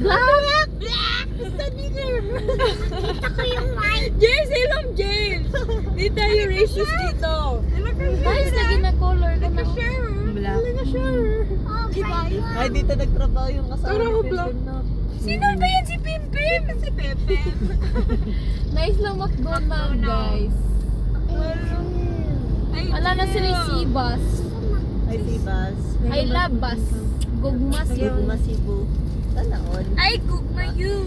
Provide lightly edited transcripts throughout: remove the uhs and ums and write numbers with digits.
Black! Basta nigger. Dito ko yung white. James, ilong James! Di tayo racist dito. Guys, lagi na color ko na. Black. Oh, white. Ay, dito nagtrabaho yung kasama Pero ni black. Pilpil, no? Sino ba yan si Pimpim? Si Pepe. Nice lang McDonald, guys. Wala na sila yung Sibas. Ay, si Bas. I love bus. Gugmas Cebu, yun. Cebu. Tanaon. Ay, cook na you.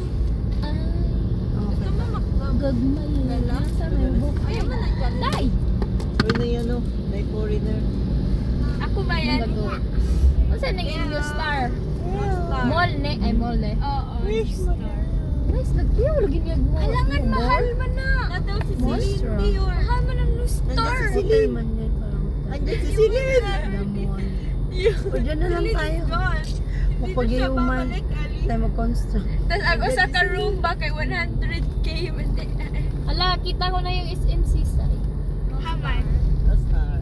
Gusto mo Gagmay yun. Nasa may book. Ayaw mo na dyan. Day! Uy, na yan, no? Na foreigner. Ako ba yan? O saan naging yung star? Mall ne? Ay, mall ne? Oo. Nice, nagkiyaw. Lagi niya mo. Alangan, mahal man na. Nadaw si Moisture. Celine Dior. Mahal man ang new Nandiyan star. si Celine. Nandiyan si Celine. O dyan na lang tayo. Mapag-iuman. Tayo mag-construct. Tapos ako sa Karumba kay 100k. Ala, kita ko na yung SMC side. Haman. The star.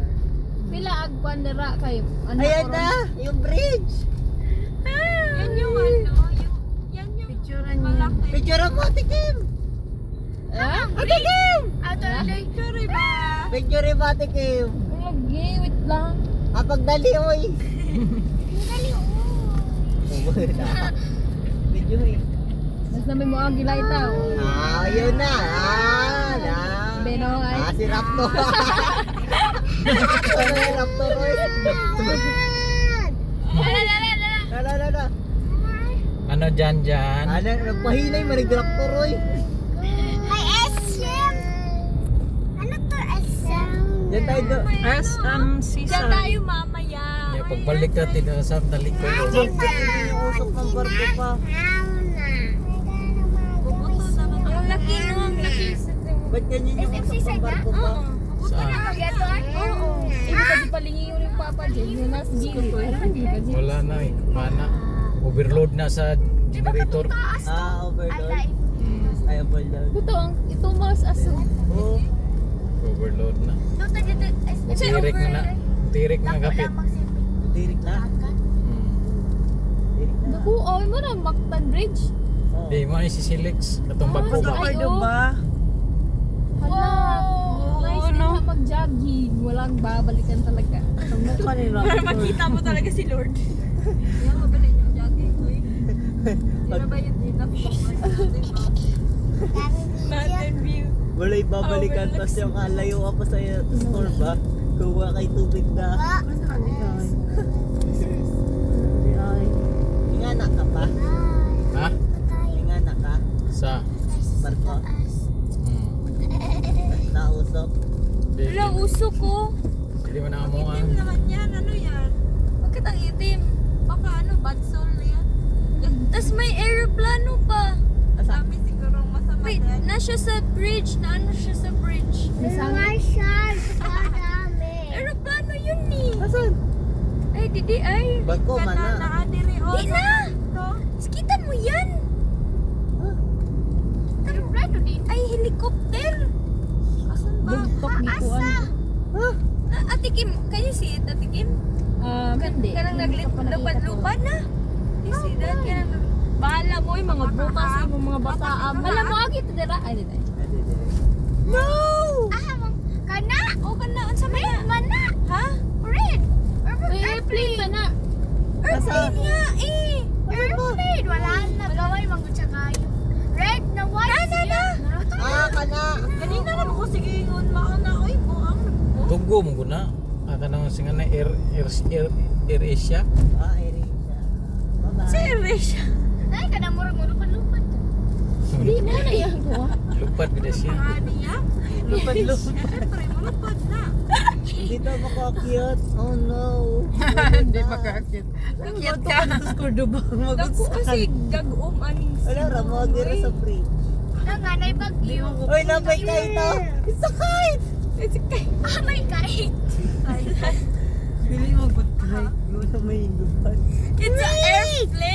Pila agpan dira kayo. Ayan na! Yung bridge! Yan yung ano. Yan yung Picturean niya. malaki. Picture mo, Tikim! Ah? Tikim! Ato na picture ba? Picture mo, Tikim! Lagi, wait lang. Pagdali, oy! Video eh. Mas namin mo ang gilay tao. Yun na! Na! Beno ay. Si Raptor! Ano yung Raptor, oy? Na. Ano dyan? Ano, nagpahinay, marig Raptor, oy! May SM. Ano to SM? Yan tayo do. Diyan tayo mamaya. Yung pagbalik natin sa talikod. Yung usok ng barko pa. Bubuto naman. Ang laki no, ang laki. Ba't ganyan yung usok ng barko pa? Saan? Oo. Hindi pa di palingi yung papa dyan. Yung nasa gilid. Hindi pa di. Wala na eh. Mana. Overload na sa generator. Overload. Ay, overload. Ito ang ito mas aso. Oo. Overload na. Tirik na. Tirik na kapit. Tirik na. Hmm. Tirik na. Naku, ay mo na Mactan Bridge. Oo. Di mo ni si Silix. Katong bago ba? Ay, ba? Hala. Nice din ka mag-jogging. Walang babalikan talaga. Ang mukha ni Para Raptor. makita mo talaga si Lord. Yan, mabalik yung jogging ko eh. Di ba ba yung enough Mountain view. Wala ibabalikan tas yung layo ako sa store ba? Kuha kay tubig na. Ingana ka pa? Ha? Ingana ka? Sa? Barko? Hmm. Nausok? Di, Wala, uso ko. Hindi mo na mo Itim naman yan. Ano yan? Bakit ang itim? Baka ano, bad soul na yan. Tapos may aeroplano pa. Sabi siguro masama. Wait, nasa sa bridge. Naano siya sa bridge? Aeroplano yun eh. Asan? Ay, didi ay. Barko, mana? Di na! Sakitan mo yan! Aeroplano din. Ay, helicopter! Asan ba? Bugtok ni Kuan. Ate Kim, can you see it, Ate Kim? Hindi. Kanang naglupad-lupad na. You see that? Kanang Bahala mo yung mga bukas yung mga bataan. Alam mo, agit dira. Ay, dito. No! Kana? O, kanaan sa Red mana. man na. Ha? Red. May airplane pa na. Airplane nga eh! Airplane. Wala na. Gaway manggod siya kayo. Red na white. Na! Kana! Kanina naman ko sige yun. Mauna ko eh. Buang. Tunggo mo ko na. Aka na singa na Air Asia. Erika. Bye-bye. Si Erisha. Ay, kana murag-murag lupad. Hindi mo na yan ko. Lupad gina siya. Niya? Lupad-lupad. Siyempre, malupad na. Dito makakyut. Oh no. Hindi makakit. Kakit ka. Sa Cordoba. Dako kasi gag-om aning Wala, ramog dito sa fridge. Nanganay bagyo. Uy, nabay ka ito. It's a kite! Ah, may kahit. Pili mo good kahit. Yun na may lupad. It's an airplane!